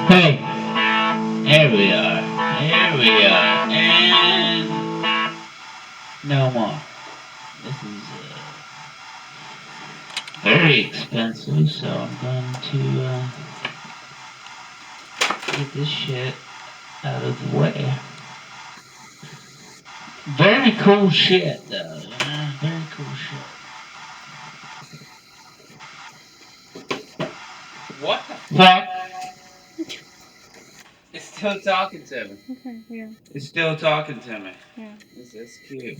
Hey, here we are. Here we are. And no more. This is very expensive, so I'm going to get this shit out of the way. Very cool shit, though. Very cool shit. What the fuck? It's still talking to me. Okay, yeah. It's still talking to me. Yeah. That's cute.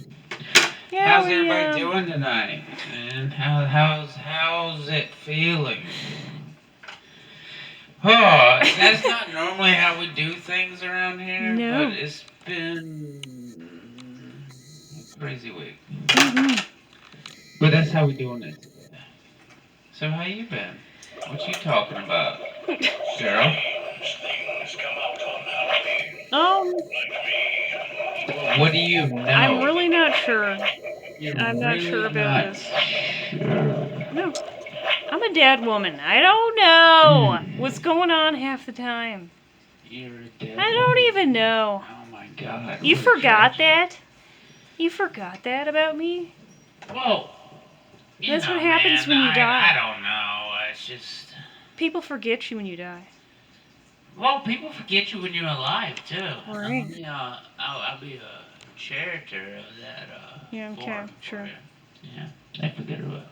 Yeah, How's everybody doing tonight? And how's it feeling? Oh, that's not normally how we do things around here, No. but it's been a crazy week. Mm-hmm. But that's how we doing it today. So how you been? What you talking about, girl? What do you know? I'm really not sure. You're I'm not really sure about not this. Sure. No. I'm a dad woman. I don't know what's going on half the time. You're a dad I don't woman. even know. Oh my god. You what a forgot tragedy. that? You forgot that about me? Well, That's what happens when you die. I don't know. It's just. People forget you when you die. Well, people forget you when you're alive too. Right. I'll be a character of that. Yeah, okay, forum sure. for you. Yeah, I forget about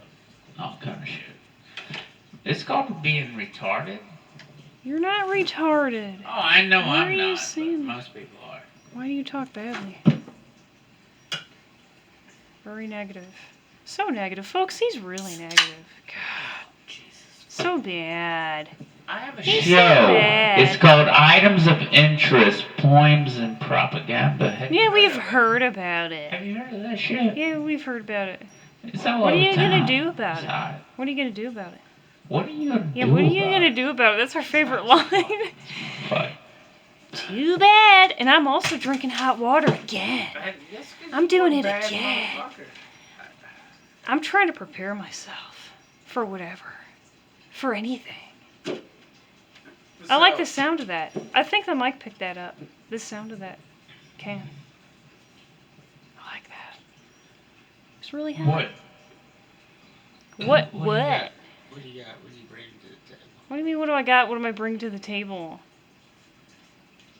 all kind of shit. It's called being retarded. You're not retarded. Oh, I know Why are I'm you not, saying- but most people are. Why do you talk badly? Very negative. So negative. Folks, he's really negative. God. Jesus. So bad. I have a He's show. so bad. It's called Items of Interest, Poems and Propaganda. Yeah, we've heard about it. Have you heard of that shit? Yeah, we've heard about it. It's all What are over you town. gonna do about It's it? hot. What are you gonna do about it? What are you gonna Yeah, do what are you about gonna it? do about it? That's our favorite line. Fuck. Too bad. And I'm also drinking hot water again. I'm doing it again. I'm trying to prepare myself for whatever. For anything. I like the sound of that. I think the mic picked that up. The sound of that can. I like that. It's really hot. What? What? What do you got? What do you got? What do you bring to the table? What do you mean, what do I got? What am I bringing to the table?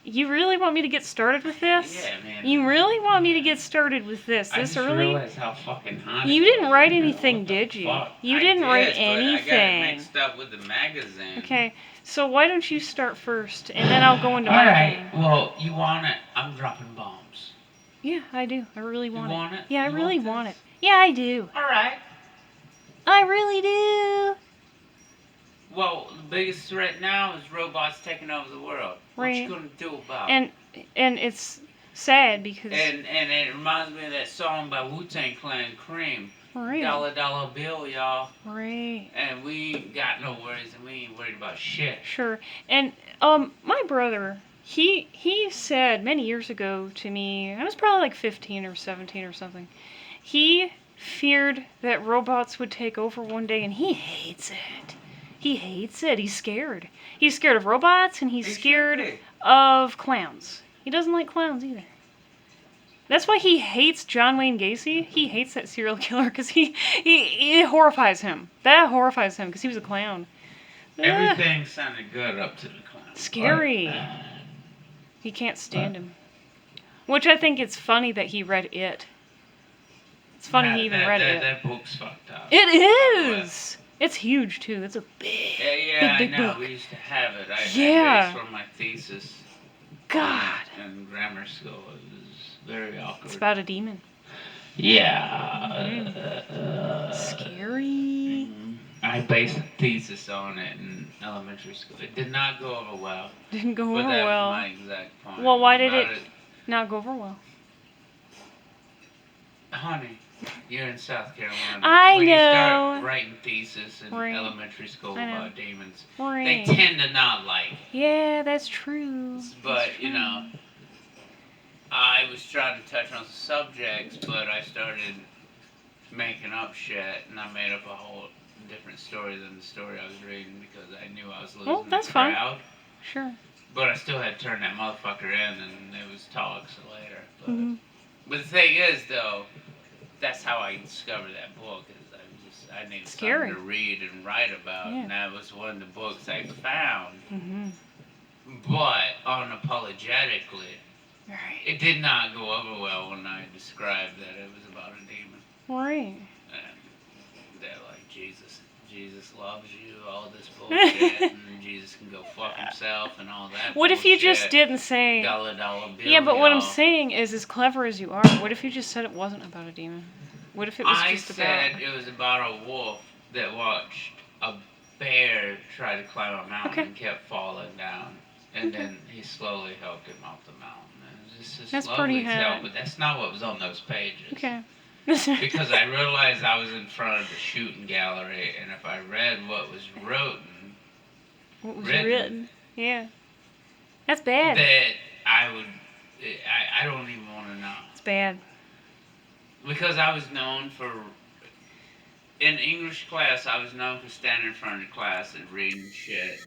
You really want me to get started with this? Yeah, man. You really want me to get started with this I this just early? realized how fucking hot You it didn't was. write You know, anything, what the did you? fuck? You I didn't write did, but I got it anything. mixed up with the magazine. Okay, so why don't you start first, and then I'll go into All my right. game. Well, you want it? I'm dropping bombs. Yeah, I do. I really want it. want it? Yeah, I You really want want this? it. Yeah, I do. All right. I really do. Well, the biggest threat now is robots taking over the world. What Right. you gonna do about And it's sad because it? And it reminds me of that song by Wu-Tang Clan, Cream. right, Dollar bill, y'all. right, And we ain't got no worries, and we ain't worried about shit. sure. And my brother, he said many years ago to me, I was probably like 15 or 17 or something. He feared that robots would take over one day, and he hates it. He hates it. He's scared. He's scared of robots, and he's scared of clowns. He doesn't like clowns either. That's why he hates John Wayne Gacy. He hates that serial killer because it horrifies him. That horrifies him because he was a clown. Everything sounded good up to the clown. Scary. But, He can't stand him. Which I think it's funny that he read it. It's funny he even read it. That book's fucked up. It is! It's huge too. It's a big, Yeah, big I know. book. We used to have it. I Yeah. based for my thesis. God. In grammar school, it was very awkward. It's about a demon. Yeah. Scary. I based a thesis on it in elementary school. It did not go over well. Didn't go But over that well. was my exact point. Well, why did About it not go over well. Honey, you're in South Carolina. I when know. you start writing theses in Right. elementary school I know. about demons, Right. they tend to not like it. Yeah, that's true. But, That's true. you know, I was trying to touch on the subjects, but I started making up shit, and I made up a whole different story than the story I was reading because I knew I was losing that's the fine. crowd. Sure. But I still had to turn that motherfucker in, and it was talks later. But, Mm-hmm. but the thing is, though, that's how I discovered that book. Is I needed Scary. something to read and write about, Yeah. and that was one of the books I found. Mm-hmm. But unapologetically, Right. it did not go over well when I described that it was about a demon. Right. And they're like, Jesus loves you, all this bullshit, and Jesus can go fuck himself and all that. What if you just didn't say? Dollar bill, Yeah, but what I'm y'all. saying is, as clever as you are, what if you just said it wasn't about a demon? What if it was I just said about? it was about a wolf that watched a bear try to climb a mountain Okay. and kept falling down, and Okay. then he slowly helped him off the mountain. And just That's slowly pretty as hell, hot. but that's not what was on those pages. Okay. Because I realized I was in front of the shooting gallery, and if I read what was What was written, written? Yeah. That's bad. that I would, I don't even want to know. It's bad. Because I was known for, in English class, I was known for standing in front of the class and reading shit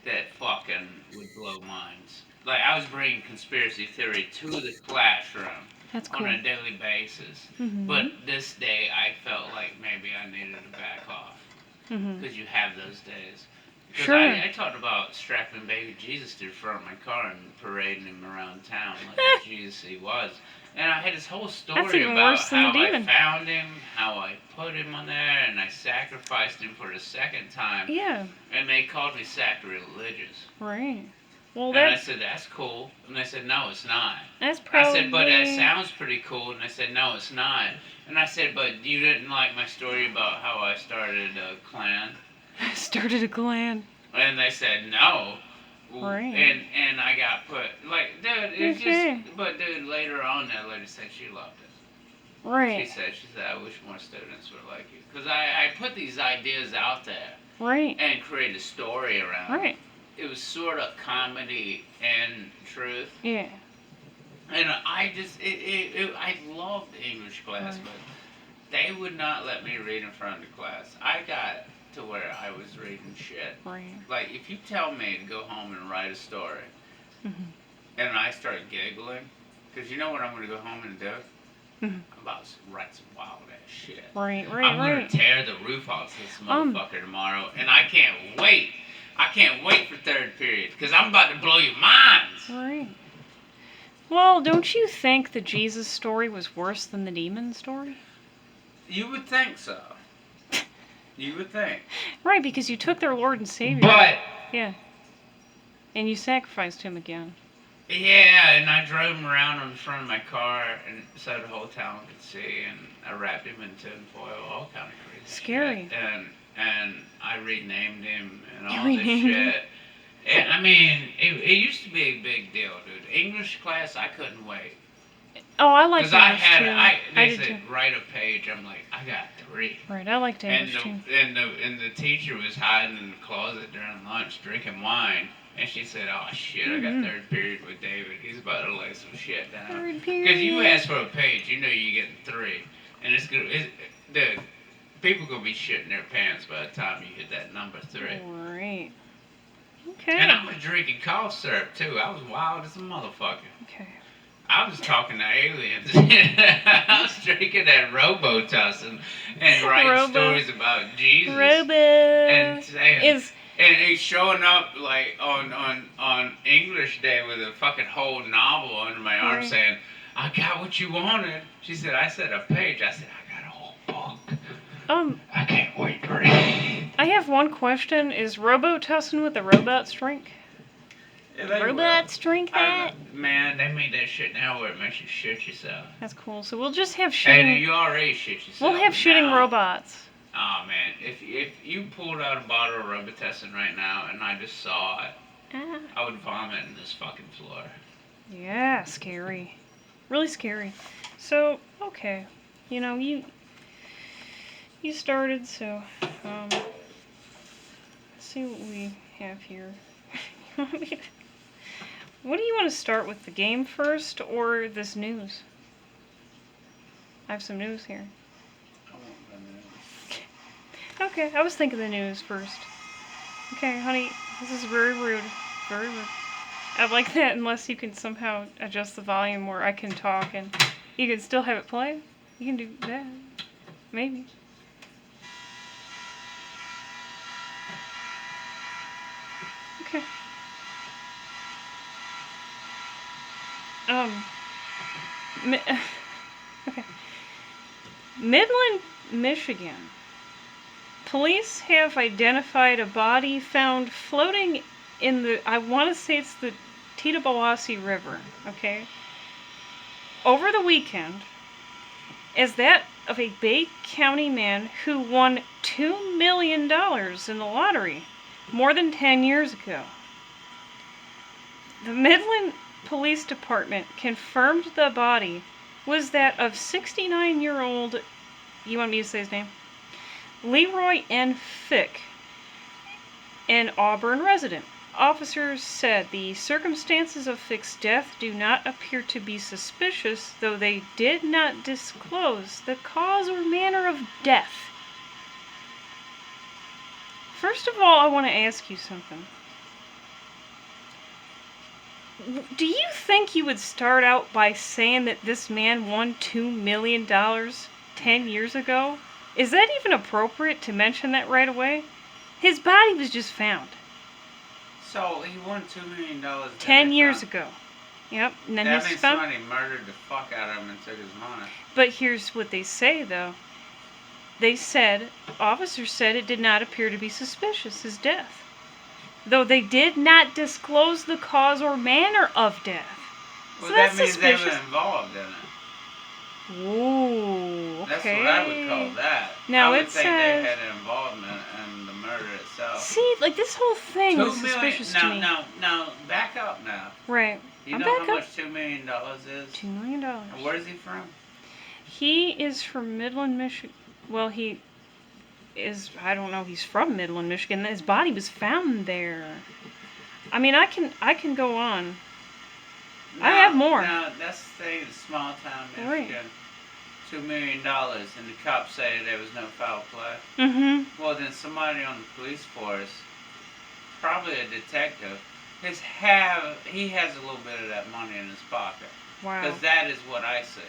that fucking would blow minds. Like, I was bringing conspiracy theory to the classroom That's on cool. a daily basis. Mhm. But this day, I felt like maybe I needed to back off. Mhm. Because you have those days. Because Sure. I talked about strapping baby Jesus to the front of my car and parading him around town like the Jesus he was. And I had this whole story even about worse than the how I demon. found him, how I put him on there, and I sacrificed him for the second time. Yeah. And they called me sacrilegious. Right. Well, And I said, that's cool. And they said, no, it's not. that's I probably. said, but that sounds pretty cool. And I said, no, it's not. And I said, but you didn't like my story about how I started a clan? Started a clan. And they said, no. Right. And I got put, like, dude, it's Okay. just, but dude, later on, that lady said she loved it. Right. She said, I wish more students were like you. Because I put these ideas out there Right. and created a story around it. Right. It was sort of comedy and truth. Yeah. And I just, I loved English class, Right. but they would not let me read in front of the class. I got to where I was reading shit. Right. Like, if you tell me to go home and write a story, Mhm. and I start giggling, because you know what I'm going to go home and do? Mhm. I'm about to write some wild ass shit. Right. Right. I'm going Right. to tear the roof off this motherfucker tomorrow, and I can't wait. I can't wait for third period, because I'm about to blow your minds. Right. Well, don't you think the Jesus story was worse than the demon story? You would think so. You would think. Right, because you took their Lord and Savior. But, Yeah. And you sacrificed him again. yeah, and I drove him around on the front of my car, and so the whole town could see, and I wrapped him in tinfoil, all kind of crazy Scary. shit. And I renamed him and You all this renamed him? shit. And, I mean, it used to be a big deal, dude. English class, I couldn't wait. Oh, I like Because I English had, too. they did said, too. write a page. I'm like, I got 3. Right, I liked And English too. the teacher was hiding in the closet during lunch drinking wine. And she said, oh shit, I got Mhm. third period with David. He's about to lay some shit down. Third Because you period. ask for a page, you know you're getting 3. And dude, people gonna be shitting their pants by the time you hit that number 3. Right. And Okay. I was drinking cough syrup too. I was wild as a motherfucker. Okay. I was talking to aliens. I was drinking that Robotus and writing Robo. stories about Jesus. Robo. And saying, Is and he's showing up like on English Day with a fucking whole novel under my arm Right. saying, I got what you wanted. She said, I said a page. I said, I got a whole book. I can't wait to read. I have one question. Is Robotussin with the robots drink? Yeah, they Robots drink will. that? Man, they made that shit now where it makes you shit yourself. That's cool. So we'll just have And shooting. you already shit yourself. We'll have shooting now. robots. Oh man, if you pulled out a bottle of Robitussin right now and I just saw it, Ah. I would vomit in this fucking floor. Yeah, scary. Really scary. So, okay. You know, you started, so let's see what we have here. What do you want to start with, the game first or this news? I have some news here. I want the news. Okay, I was thinking the news first. Okay, honey, this is very rude. Very rude. I like that unless you can somehow adjust the volume where I can talk and you can still have it play. You can do that. Maybe. Okay. Okay. Midland, Michigan. Police have identified a body found floating in the, I want to say it's the Tittabawassee River, okay? Over the weekend, as that of a Bay County man who won $2 million in the lottery more than 10 years ago. The Midland Police Department confirmed the body was that of 69-year-old, you want me to say his name? Leroy N. Fick, an Auburn resident. Officers said the circumstances of Fick's death do not appear to be suspicious, though they did not disclose the cause or manner of death. First of all, I want to ask you something. Do you think you would start out by saying that this man won $2 million 10 years ago? Is that even appropriate to mention that right away? His body was just found. So he won $2 million. 10 years ago. Yep. And then That he's means found. somebody murdered the fuck out of him and took his money. But here's what they say, though. They said, officers said it did not appear to be suspicious, his death. Though they did not disclose the cause or manner of death. Well, So that that's means suspicious. they were involved in it. Ooh, okay. That's what I would call that. Now I would it think says- they had an involvement in the murder itself. See, like this whole thing 2 is million. suspicious to me. No, back up now. Right. You I'm know back how up. much $2 million is? $2 million. And where is he from? He is from Midland, Michigan. Well, he is, I don't know, he's from Midland, Michigan. His body was found there. I mean, I can go on. I have more. Now, that's the thing, the small town Right. Michigan. $2 million, and the cops say there was no foul play. Mm-hmm. Well, then somebody on the police force, probably a detective, he has a little bit of that money in his pocket. Wow. Because that is what I see.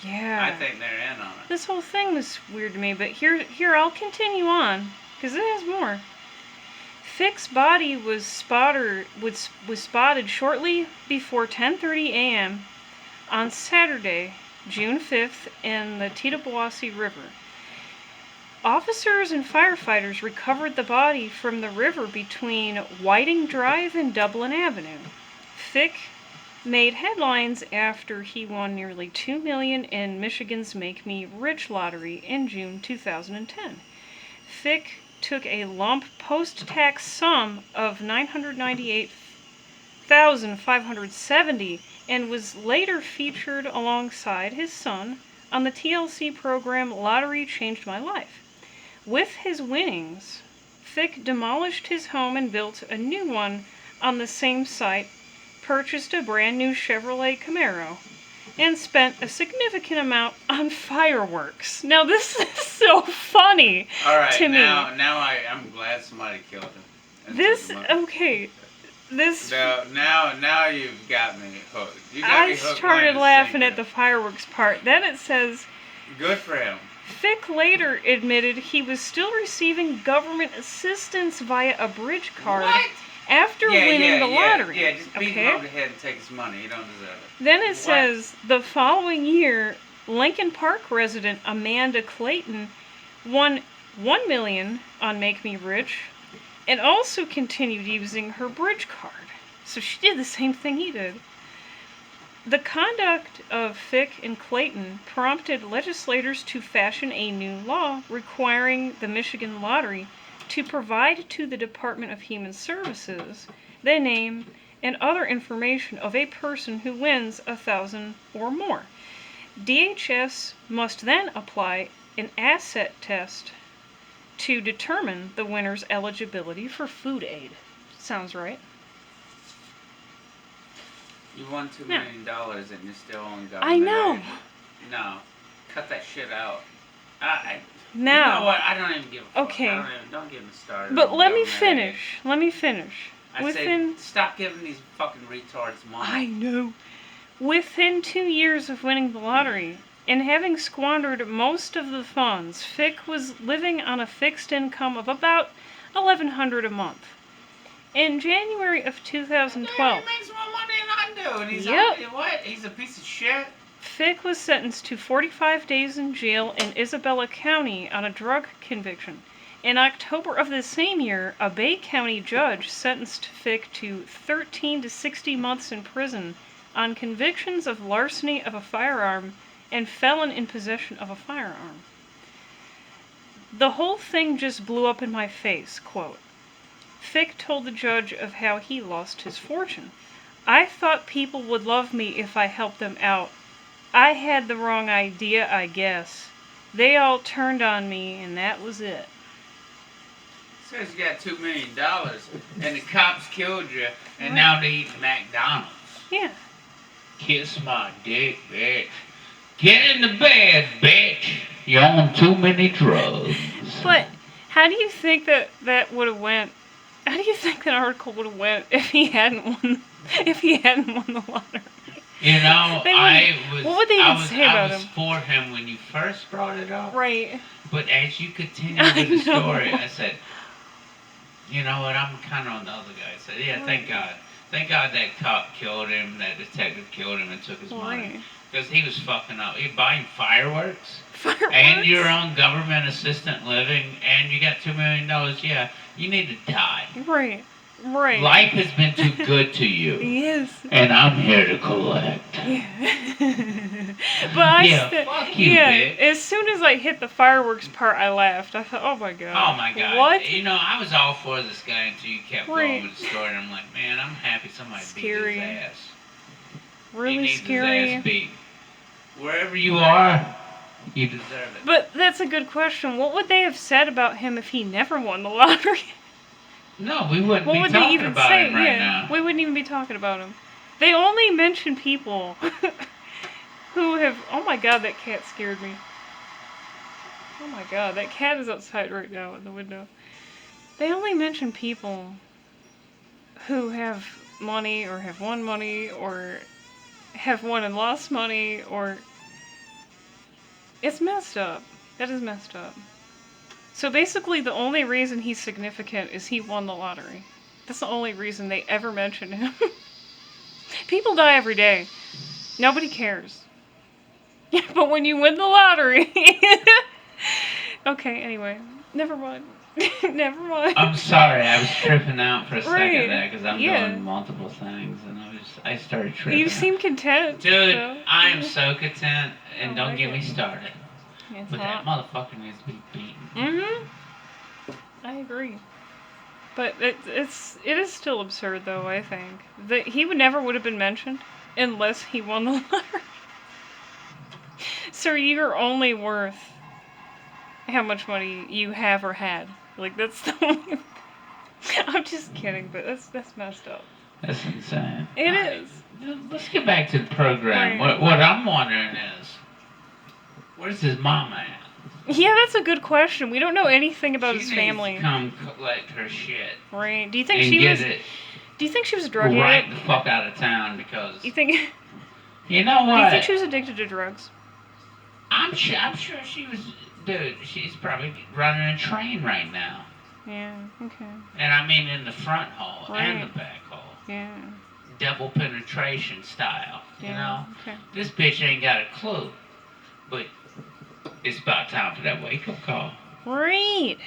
Yeah. I think they're in on it. This whole thing was weird to me, but here I'll continue on, because it has more. Fick's body was spotted shortly before 10:30 a.m. on Saturday, June 5th, in the Tittabawassee River. Officers and firefighters recovered the body from the river between Whiting Drive and Dublin Avenue. Fick made headlines after he won nearly $2 million in Michigan's Make Me Rich lottery in June 2010. Fick took a lump post-tax sum of $998,570 and was later featured alongside his son on the TLC program Lottery Changed My Life. With his winnings, Fick demolished his home and built a new one on the same site, purchased a brand new Chevrolet Camaro, and spent a significant amount on fireworks. Now this is so funny to me. Now I'm glad somebody killed him. and This, took him up. okay, this... Now you've got me hooked. You got me I hooked, started line, and laughing sinker. at the fireworks part. Then it says, Good for him. Fick later admitted he was still receiving government assistance via a bridge card What? after winning the lottery. Yeah, just beat him Okay? over the head and take his money. You don't deserve it. Then it What? says, the following year, Lincoln Park resident Amanda Clayton won $1 million on Make Me Rich and also continued using her bridge card. So she did the same thing he did. The conduct of Fick and Clayton prompted legislators to fashion a new law requiring the Michigan Lottery to provide to the Department of Human Services the name and other information of a person who wins 1,000 or more. DHS must then apply an asset test to determine the winner's eligibility for food aid. Sounds right. You won $2 million and you're still on government I know. aid. No. Cut that shit out. Now. You know what? I don't even give a fuck. Okay. Don't get me started. But on let me government finish. Let me finish. aid. I say stop giving these fucking retards money. I know. Within 2 years of winning the lottery and having squandered most of the funds, Fick was living on a fixed income of about $1,100 a month. In January of 2012, He makes more money than I do, and he's Yep. what? He's a piece of shit. Fick was sentenced to 45 days in jail in Isabella County on a drug conviction. In October of the same year, a Bay County judge sentenced Fick to 13 to 60 months in prison on convictions of larceny of a firearm and felon in possession of a firearm. The whole thing just blew up in my face, quote. Fick told the judge of how he lost his fortune. I thought people would love me if I helped them out. I had the wrong idea, I guess. They all turned on me, and that was it. Says you got $2 million, and the cops killed you, and now they eat McDonald's. Yeah. Kiss my dick, bitch. Get in the bed, bitch. You own too many drugs. But how do you think that would have went? How do you think that article would have went if he hadn't won? If he hadn't won the lottery? You know, what would they even say about him? I was for him when you first brought it up. Right. But as you continue with the story, I said, you know what, I'm kind of on the other guy. I said, yeah, thank God. Thank God that cop killed him, that detective killed him and took his money. Because he was fucking up. He buying fireworks. And you're on government assistant living, and you got $2 million. Yeah, you need to die. Right. Right. Life has been too good to you. Yes. And I'm here to collect. Yeah. But fuck you, bitch. As soon as I hit the fireworks part, I laughed. I thought, oh my god. Oh my god. What? You know, I was all for this guy until you kept going with the story, and I'm like, man, I'm happy somebody beat his ass. Really he needs scary. His ass beat. Wherever you are, you deserve it. But that's a good question. What would they have said about him if he never won the lottery? No, we wouldn't what be would talking they even about say? him right now. We wouldn't even be talking about him. They only mention people who have... Oh my god, that cat scared me. Oh my god, that cat is outside right now in the window. They only mention people who have money or have won money or have won and lost money or... It's messed up. That is messed up. So basically the only reason he's significant is he won the lottery. That's the only reason they ever mention him. People die every day. Nobody cares. Yeah, but when you win the lottery... Okay, anyway. Never mind. Never mind. I'm sorry, I was tripping out for a second there because I'm doing multiple things and I started tripping. You seem content. Dude, so. I am so content and don't get me started. It's but hot. that motherfucker needs to be beaten. Mm-hmm. I agree. But it is still absurd though, I think. That he would have been mentioned unless he won the lottery. So you're only worth how much money you have or had. Like that's the only... I'm just kidding, but that's messed up. That's insane. It is. Let's get back to the program. Right. What I'm wondering is, where's his mom at? Yeah, that's a good question. We don't know anything about his family. She needs to come collect her shit. Right. Do you think and she get was? It do you think she was a drug addict? Right the fuck out of town because. You think? You know what? Do you think she was addicted to drugs? I'm sure she was. Dude, she's probably running a train right now. Yeah. Okay. And I mean in the front hall Right. and the back hall. Yeah. Double penetration style. You know? Okay. This bitch ain't got a clue. But it's about time for that wake-up call. Right.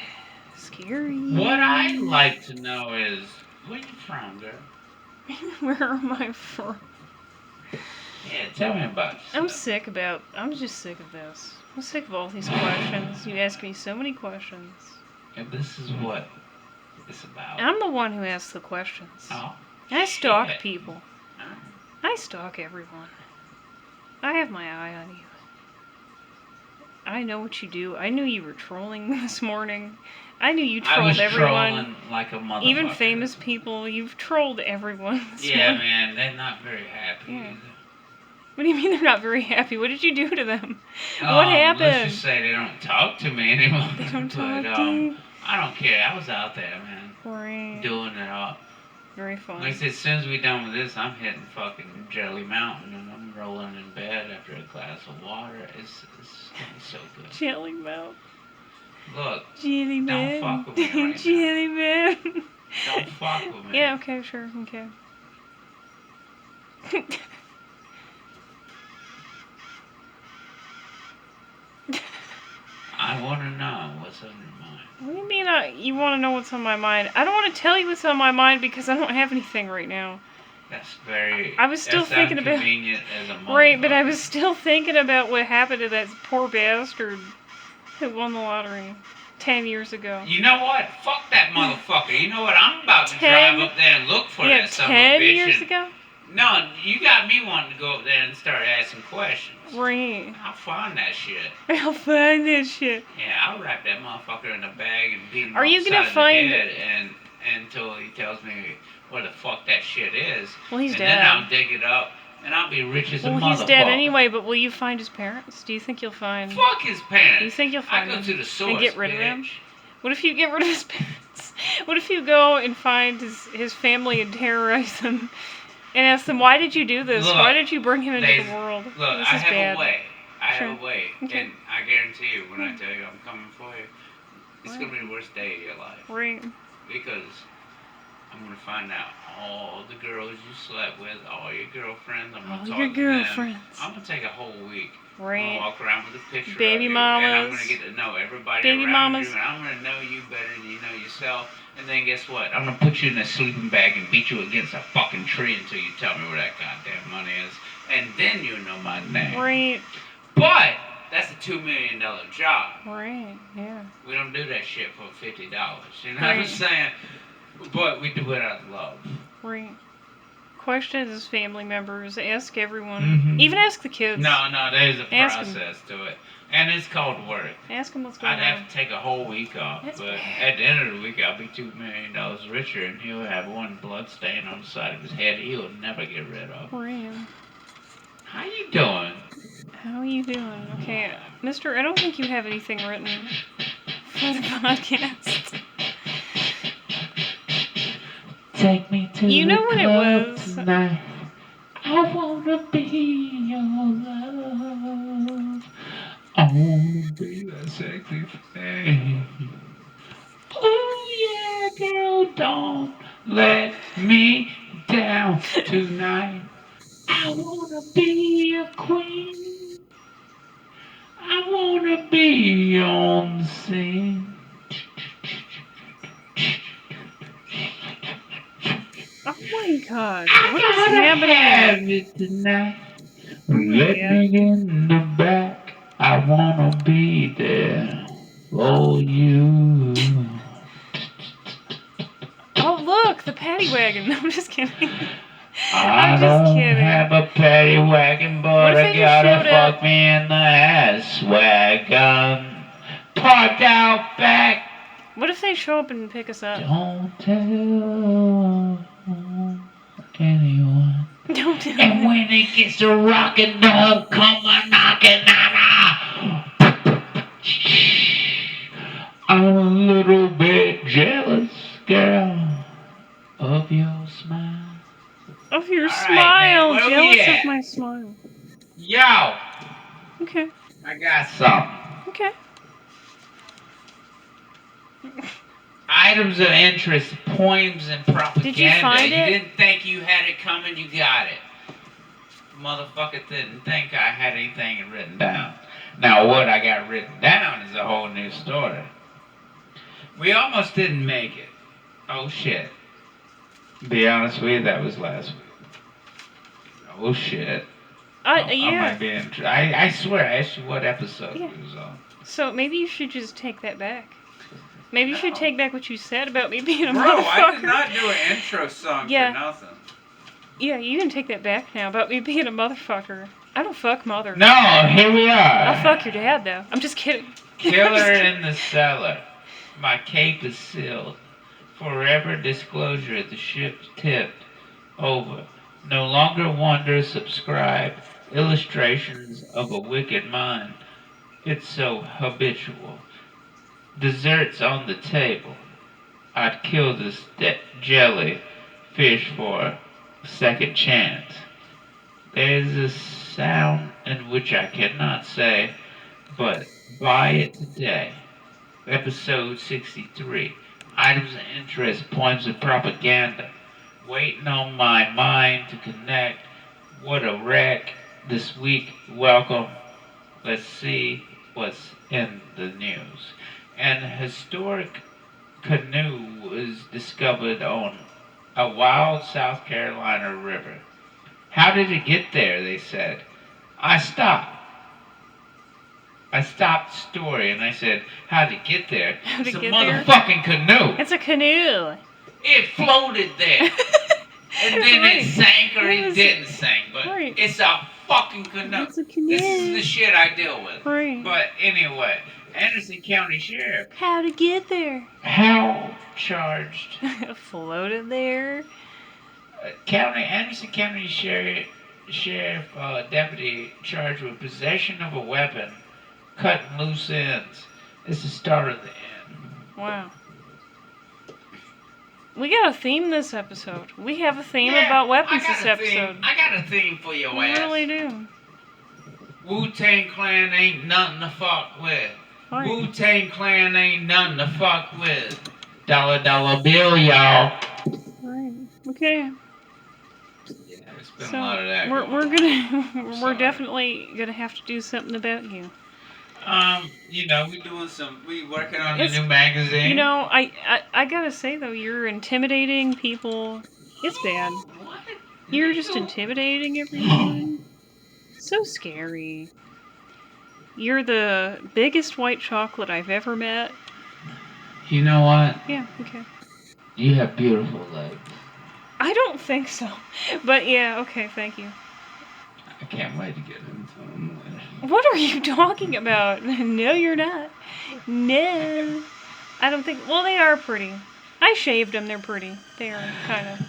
Scary. What I'd like to know is, where you from, girl? Where am I from? Yeah, tell me about yourself. I'm just sick of this. I'm sick of all these questions. You ask me so many questions. And this is what it's about. I'm the one who asks the questions. Oh. I stalk Shit. people. Huh? I stalk everyone. I have my eye on you. I know what you do. I knew you were trolling this morning. I knew you I was trolled everyone. trolling like a motherfucker. Even famous people. You've trolled everyone this Yeah, morning. man, they're not very happy Yeah. either. What do you mean they're not very happy? What did you do to them? What happened? Let's just say they don't talk to me anymore. They don't But talk to you? I don't care. I was out there, man, Right. doing it all. Very fun. Like I said, as soon as we're done with this, I'm hitting fucking Jelly Mountain and I'm rolling in bed after a glass of water. It's gonna be so good. Jelly Mouth. Look, Jelly man. fuck with me right now. Jelly man. don't fuck with me. Yeah, okay, sure, okay. I want to know what's on your mind. What do you mean you want to know what's on my mind? I don't want to tell you what's on my mind because I don't have anything right now. That's very. I was still that's thinking about. inconvenient as a motherfucker. Right, but I was still thinking about what happened to that poor bastard who won the lottery 10 years ago. You know what? Fuck that motherfucker. You know what? I'm about to 10 drive up there and look for Yeah, that son of a 10 bitch. years and- ago? No, you got me wanting to go up there and start asking questions. Right. I'll find that shit. I'll find this shit. Yeah, I'll wrap that motherfucker in a bag and beat him Are you gonna upside find- the head and until he tells me where the fuck that shit is. Well, he's and dead. then I'll dig it up and I'll be rich as a Well, motherfucker. he's dead anyway, but will you find his parents? Do you think you'll find... Fuck his parents. You think you'll I find go them to the source, and get rid of bitch. them? What if you get rid of his parents? What if you go and find his family and terrorize them and ask them, why did you do this? Look, why did you bring him into they- the world? Look, this I is have bad. a way. I Sure. have a way. Okay. And I guarantee you, when I tell you I'm coming for you, it's Right. going to be the worst day of your life. Right. Because I'm going to find out all the girls you slept with, all your girlfriends. I'm going All to talk your to them. girlfriends. I'm going to take a whole week. I'm Right. going to walk around with a picture Baby of you. And I'm mamas. going to get to know everybody Baby around mamas. you. And I'm going to know you better than you know yourself. And then guess what? I'm going to put you in a sleeping bag and beat you against a fucking tree until you tell me where that goddamn money is. And then you'll know my name. Right. But that's a $2 million job. Right. Yeah. We don't do that shit for $50. You know what Right. I'm saying? But we do it out of love. Right. Question his family members. Ask everyone. Mhm. Even ask the kids. No, there's a Ask 'em. process to it. And it's called work. Ask them what's going I'd on. have to take a whole week off. That's but bad. at the end of the week, I'll be $2 million richer, and he'll have one blood stain on the side of his head he'll never get rid of. Right. How you doing? How are you doing? Okay, Mister, I don't think you have anything written for the podcast. Take me to You know the what it club was? tonight. I wanna be your love. I wanna be that sexy thing. Oh yeah, girl, don't let me down tonight. I wanna be a queen. I wanna be on the scene. Oh my god, I what is gotta happening? have it tonight. my Let God. me in the back. I wanna be there for you. Oh look, the paddy wagon. No, I'm just kidding. I I'm just don't kidding. have a paddy wagon, but What if I they just gotta showed up- fuck me in the ass wagon. Parked out back. What if they show up and pick us up? Don't tell anyone. Don't tell And me. when it gets to rockin', don't come a knockin', I'm a little bit jealous, girl, of your smile. Of your All right, smile. man, where we Jealous at? of my smile. Yo, Okay. I got something. Okay. Items of interest, poems, and propaganda. Did you find it? You didn't think you had it coming, you got it. Motherfucker didn't think I had anything written down. Now what I got written down is a whole new story. We almost didn't make it. Oh shit. Be honest with you, that was last week. Oh shit. I Yeah. might be in I swear I asked you what episode Yeah. it was on. So maybe you should just take that back. Maybe you should take back what you said about me being a Bro, motherfucker. I did not do an intro song Yeah. for nothing. Yeah, you can take that back now about me being a motherfucker. I don't fuck mother. No, here we I'll are. fuck your dad though. I'm just kidding. I'm Killer just kidding. in the cellar. My cape is sealed. Forever disclosure at the ship's tipped over. No longer wonder, subscribe. Illustrations of a wicked mind. It's so habitual. Desserts on the table. I'd kill this jelly fish for a second chance. There's a sound in which I cannot say, but buy it today. Episode 63. Items of interest, points of propaganda. Waiting on my mind to connect. What a wreck this week. Welcome. Let's see what's in the news. An historic canoe was discovered on a wild South Carolina river. How did it get there? They said. I stopped. I stopped the story and I said, how'd it get there? How'd It's it a get there? motherfucking canoe. It's a canoe. It floated there. And then Right. it sank or It it was- didn't sink. But Right. it's a fucking canoe. It's a canoe. This is the shit I deal with. Right. But anyway, Anderson County Sheriff. How'd it get there? How charged? Floated there. Anderson County Sheriff deputy charged with possession of a weapon, cutting loose ends. It's the start of the end. Wow. We got a theme this episode. We have a theme Yeah, about weapons I got this a episode. theme. I got a theme for your We ass. really do. Wu-Tang Clan ain't nothing to fuck with. Right. Wu-Tang Clan ain't nothing to fuck with. Dollar bill, y'all. Right. Okay. Yeah, it's been So a lot of that. we're going gonna on. we're Sorry. definitely gonna have to do something about you. We working on It's- the new magazine. You know, I gotta say though, you're intimidating people. It's bad. What? You're just intimidating everyone. So scary. You're the biggest white chocolate I've ever met. You know what? Yeah, okay. You have beautiful legs. I don't think so. But yeah, okay, thank you. I can't wait to get into them later. What are you talking about? No, you're not. No. I don't think. Well, they are pretty. I shaved them. They're pretty. They are kind of.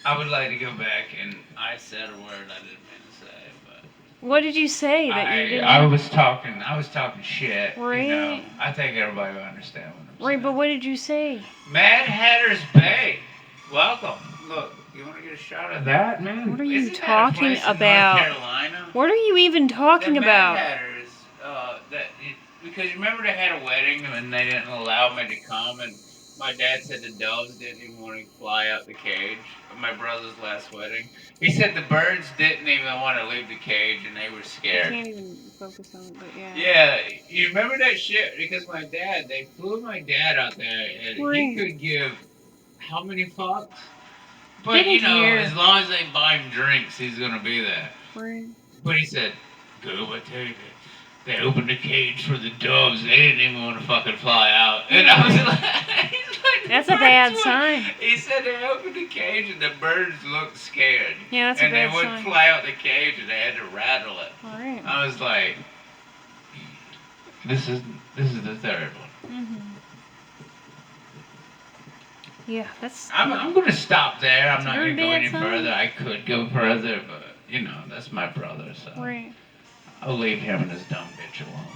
I would like to go back and I said a word I didn't mean to say, but What did you say that you didn't? I was talking shit. Right. You know, I think everybody will understand what I'm Right, saying. but what did you say? Mad Hatter's Bay. Welcome. Look, you want to get a shot of that, man? What are you Isn't that a talking place in about? North Carolina? What are you even talking The about? Mad Hatters, because remember they had a wedding and they didn't allow me to come, and my dad said the doves didn't even want to fly out the cage at my brother's last wedding. He said the birds didn't even want to leave the cage and they were I scared. can't even focus on it, but yeah. Yeah, you remember that shit? Because they flew my dad out there and he Right. could give how many fucks? But Didn't you know, hear. as long as they buy him drinks, he's gonna be there. Right. But he said, "Go, I tell you, they opened the cage for the doves. They didn't even want to fucking fly out." And I was like, he's like, That's "The a bad birds sign. would-" He said they opened the cage and the birds looked scared. Yeah, that's a and they bad wouldn't sign. fly out the cage and they had to rattle it. All right. I was like, this is the third one. Mhm. Yeah, that's. I'm gonna stop there. I'm It's a not very gonna go bad any sign. further. I could go further, but you know, that's my brother, so Right. I'll leave him and his dumb bitch alone.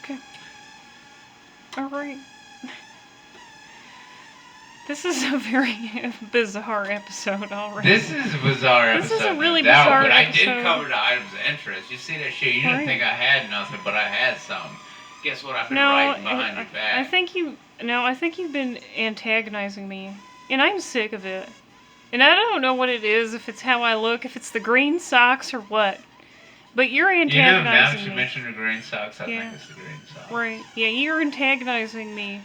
Okay. All right. This is a very bizarre episode already. This is a bizarre This episode. is a really no doubt, bizarre but episode. I did cover the items of interest. You see that shit? You didn't Right. think I had nothing, but I had some. Guess what? I've been No, writing behind your I back. think you've been antagonizing me, and I'm sick of it. And I don't know what it is, if it's how I look, if it's the green socks or what. But you're You know, now that antagonizing you me. mentioned the green socks, I Yeah. think it's the green socks. Right. Yeah, you're antagonizing me.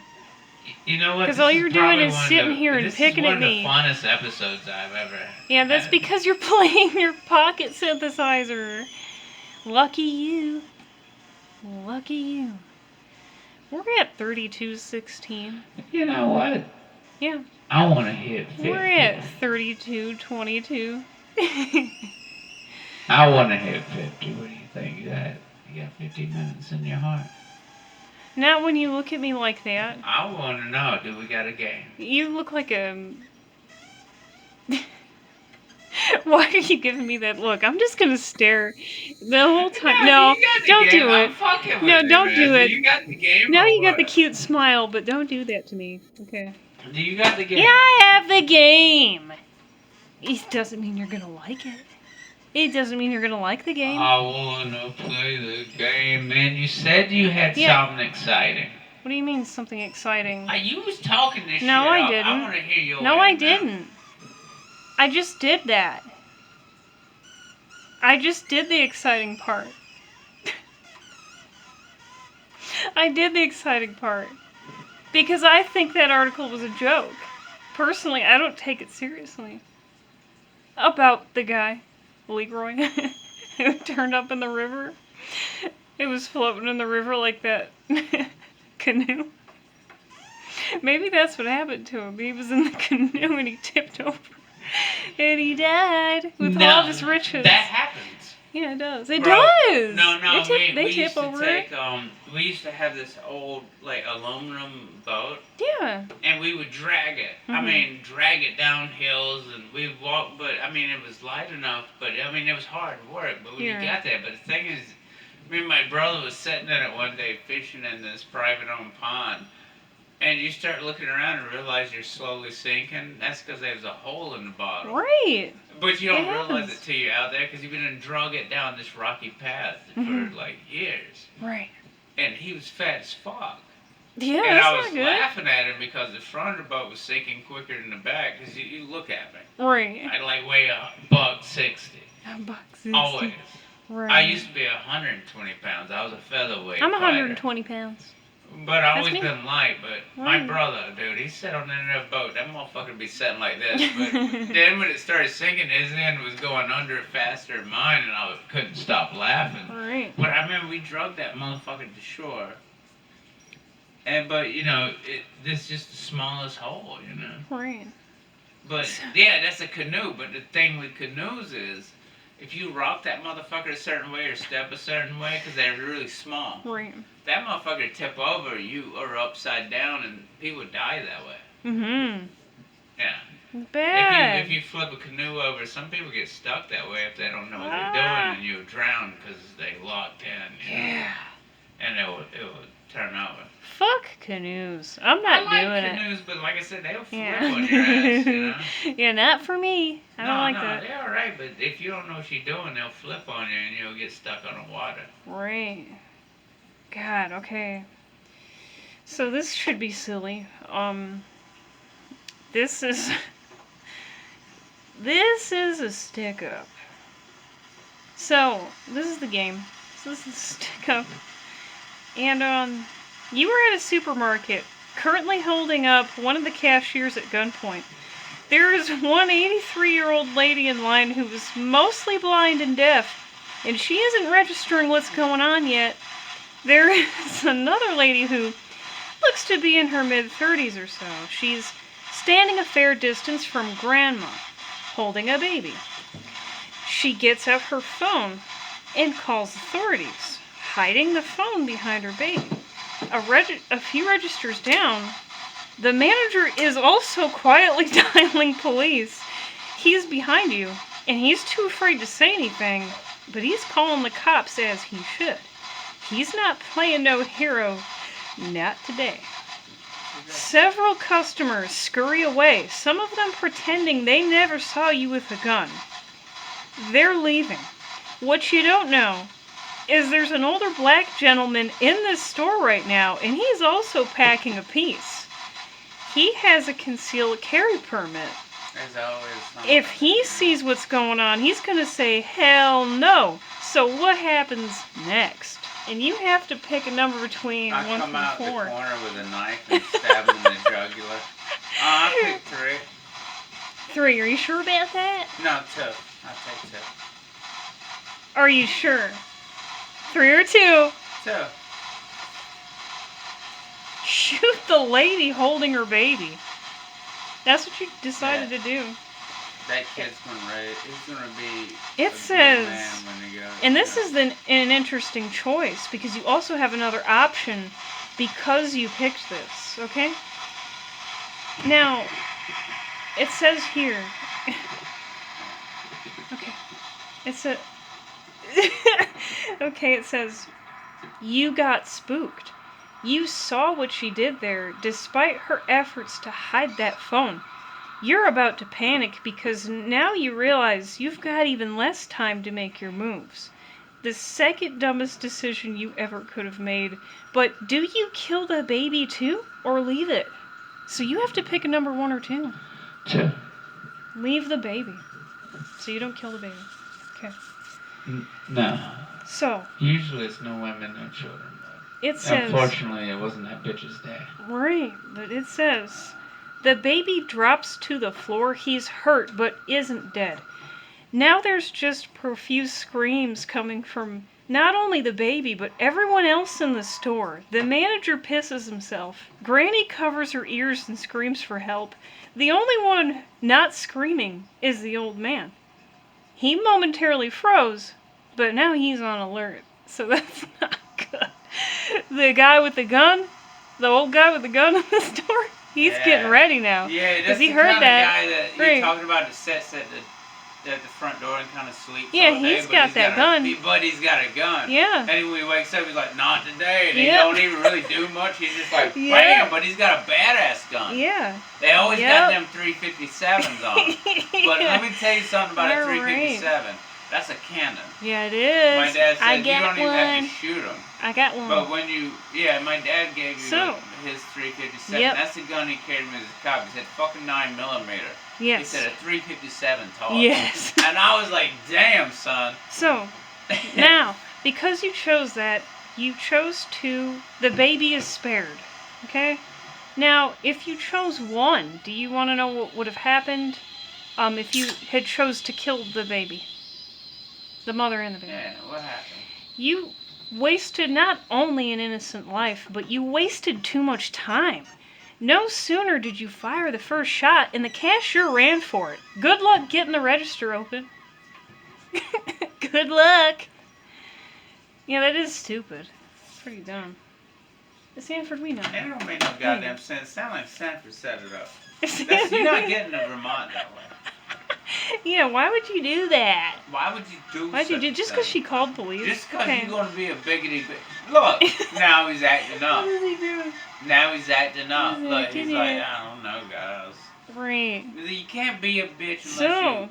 You know what? 'Cause This all is you're doing probably is one of sitting the- here and this picking is at one me. of the funnest episodes I've ever Yeah, that's had. because you're playing your pocket synthesizer. Lucky you. Lucky you. We're at 32:16. You know what? Yeah. I want to hit 50. We're at 32:22. I want to hit 50. What do you think? You got 50 minutes in your heart. Not when you look at me like that. I want to know, do we got a game? You look like a... Why are you giving me that look? I'm just gonna stare the whole time. No, don't do it. No, don't do it. You got the game. Now you got the cute smile, but don't do that to me. Okay. Do you got the game? Yeah, I have the game. It doesn't mean you're gonna like it. It doesn't mean you're gonna like the game. I wanna play the game, man. You said you had something exciting. What do you mean something exciting? You was talking this shit No, I up. didn't. I want to hear your No, I now. didn't. I just did that. I just did the exciting part. I did the exciting part. Because I think that article was a joke. Personally, I don't take it seriously. About the guy, Leroy, who turned up in the river. It was floating in the river like that canoe. Maybe that's what happened to him. He was in the canoe and he tipped over. And he died with all of his riches. That happens. Yeah, it does. It Bro, does. No, They we tip used to over take, it. we used to have this old, like, aluminum boat. Yeah. And we would drag it. I mean, drag it down hills, and we'd walk, but, I mean, it was light enough, but, I mean, it was hard work, but when you got there. But the thing is, me and my brother was sitting in it one day fishing in this private-owned pond, and you start looking around and realize you're slowly sinking. That's because there's a hole in the bottom. Right. But you don't realize it till you're out there because you've been drug it down this rocky path for like years. Right. And he was fat as fuck. Yeah, and that's I was not good. laughing at him because the front of the boat was sinking quicker than the back. Because you look at me. Right. I like weigh $160. $160. Always. Right. I used to be 120 pounds. I was a featherweight. I'm fighter. 120 pounds. But I always me. been light, but my brother, dude, he sat on the end of the boat. That motherfucker be sitting like this. But then when it started sinking, his end was going under faster than mine, and I couldn't stop laughing. Right. But I remember we drugged that motherfucker to shore. But, you know, this is just the smallest hole, you know? Right. But, yeah, that's a canoe. But the thing with canoes is, if you rock that motherfucker a certain way or step a certain way, because they're really small. Right. That motherfucker tip over, you are upside down, and people die that way. Mm-hmm. Yeah. Bad. If you flip a canoe over, some people get stuck that way if they don't know what they're doing, and you drown because they locked in. You know? And it will turn over. Fuck canoes. I'm not doing it. Canoes, but like I said, they'll flip on your ass, you know? Yeah, not for me. I don't like that. They're alright, but if you don't know what you're doing, they'll flip on you and you'll get stuck on the water. Right. God, okay. So this should be silly. This is a stick up. So, this is the game. So this is a stick up. And you were at a supermarket, currently holding up one of the cashiers at gunpoint. There is one 83-year-old lady in line who is mostly blind and deaf, and she isn't registering what's going on yet. There is another lady who looks to be in her mid-30s or so. She's standing a fair distance from Grandma, holding a baby. She gets out her phone and calls authorities, hiding the phone behind her baby. A few registers down, the manager is also quietly dialing police. He's behind you, and he's too afraid to say anything, but he's calling the cops as he should. He's not playing no hero, not today. Several customers scurry away, some of them pretending they never saw you with a gun. They're leaving. What you don't know is there's an older black gentleman in this store right now, and he's also packing a piece. He has a concealed carry permit. As always. If he sees what's going on, he's going to say, hell no. So what happens next? And you have to pick a number between 1 through 4. I come out the corner with a knife and stab him in the jugular. I'll pick 3. 3, are you sure about that? No, 2. I'll take 2. Are you sure? 3 or 2? 2. Shoot the lady holding her baby. That's what you decided to do. That kid's he's gonna be It a good says, man when he goes. and this is an interesting choice because you also have another option because you picked this, okay? Now, it says here. Okay. It's a. Okay, it says, you got spooked. You saw what she did there, despite her efforts to hide that phone. You're about to panic because now you realize you've got even less time to make your moves. The second dumbest decision you ever could have made. But do you kill the baby too, or leave it? So you have to pick a number 1 or 2. 2. Leave the baby. So you don't kill the baby. Okay. No. So. Usually it's no women, no children. It says. Unfortunately, it wasn't that bitch's day. Right, but it says, the baby drops to the floor. He's hurt, but isn't dead. Now there's just profuse screams coming from not only the baby, but everyone else in the store. The manager pisses himself. Granny covers her ears and screams for help. The only one not screaming is the old man. He momentarily froze, but now he's on alert, so that's not good. The guy with the gun, the old guy with the gun in the store, he's getting ready now. Yeah, that's he the heard kind that. of guy that you're talking about that sits at the front door and kind of sleeps Yeah, all day, he's got that gun. But he's got a gun. Yeah. And when he wakes up, he's like, not today. And he don't even really do much. He's just like, Yeah. bam, but he's got a badass gun. Yeah. They always got them 357s on. But let me tell you something about a 357. That's a cannon. Yeah, it is. My dad said you don't even have one. to shoot them. I got one. But when my dad gave you his 357. Yep. That's the gun he carried him as a cop. He said fucking 9mm. Yes. He said a 357 tall. Yes. And I was like, damn, son. So, now, because you chose that, you chose 2. The baby is spared. Okay? Now, if you chose 1, do you want to know what would have happened if you had chose to kill the baby? The mother and the baby. Yeah, what happened? You wasted not only an innocent life, but you wasted too much time. No sooner did you fire the first shot, and the cashier ran for it. Good luck getting the register open. Good luck. Yeah, that is stupid. It's pretty dumb. Sanford, we know. It don't make no goddamn sense. Sound like Sanford set it up. You're not getting to Vermont that way. Yeah, why would you do that? Why would you do Why'd you do just because she called police? Just because you're going to be a biggity bitch. Look, now he's acting up. What is he doing? Now he's acting up. Look, he's acting like, up. I don't know, guys. Right. You can't be a bitch unless So,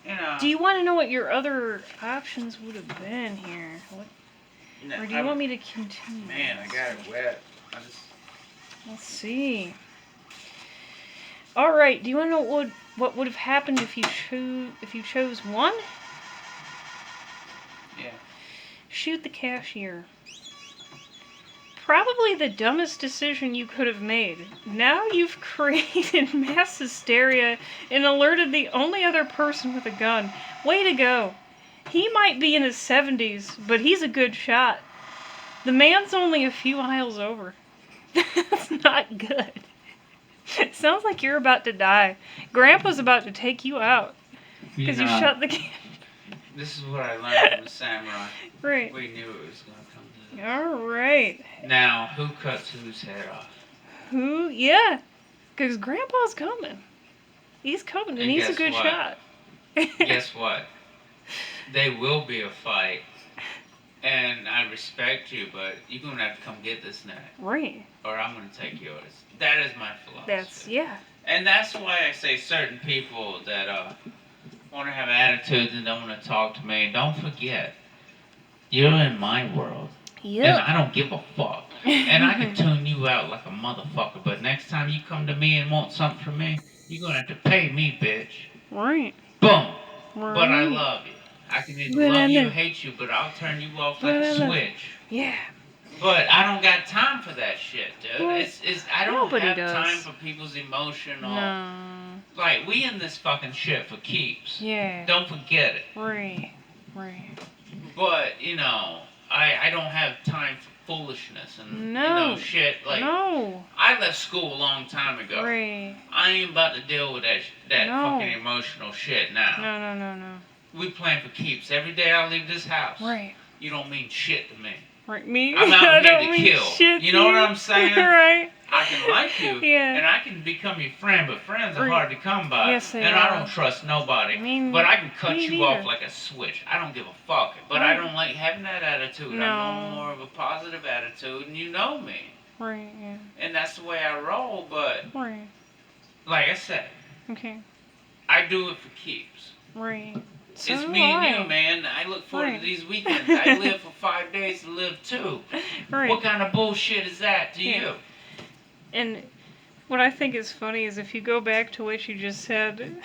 you know. do you want to know what your other options would have been here? No, Or do you want me to continue? Man, I got it wet. Let's see. All right. Do you want to know what would have happened if you chose 1? Yeah. Shoot the cashier. Probably the dumbest decision you could have made. Now you've created mass hysteria and alerted the only other person with a gun. Way to go. He might be in his 70s, but he's a good shot. The man's only a few aisles over. That's not good. It sounds like you're about to die. Grandpa's about to take you out. Because you shut the camera. This is what I learned from the samurai. Right. We knew it was going to come to this. Alright. Now, who cuts whose head off? Who? Yeah. Because Grandpa's coming. He's coming, and he's a good shot. Guess what? There will be a fight. And I respect you, but you're going to have to come get this night. Right. Or I'm going to take yours. That is my philosophy. And that's why I say certain people that want to have attitudes and don't want to talk to me, don't forget, you're in my world. Yep. And I don't give a fuck. And I can tune you out like a motherfucker, but next time you come to me and want something from me, you're going to have to pay me, bitch. Right. Boom. Right. But I love you. I can either love you or hate you, but I'll turn you off like a switch. Yeah. But I don't got time for that shit, dude. Well, I don't nobody have does. time for people's emotional. No. Like, we in this fucking shit for keeps. Yeah. Don't forget it. Right. Right. But, you know, I don't have time foolishness and No. shit. Like No. I left school a long time ago. Right. I ain't about to deal with that No. fucking emotional shit now. No. We playing for keeps. Every day I leave this house. Right. You don't mean shit to me. Right. Me. I'm out I here don't to mean kill. shit You to know what I'm saying? Right. I can like you, Yeah. and I can become your friend, but friends are Right. hard to come by. Yes, they and are. I don't trust nobody. But I can cut you off like a switch. I don't give a fuck. But I don't like having that attitude. No. I'm more of a positive attitude, and you know me. Right. Yeah. And that's the way I roll, but Right. like I said, Okay. I do it for keeps. Right. So It's do me and I. you, man. I look forward Right. to these weekends. I live for 5 days to live too. Right. What kind of bullshit is that to Yeah. you? And what I think is funny is if you go back to what you just said,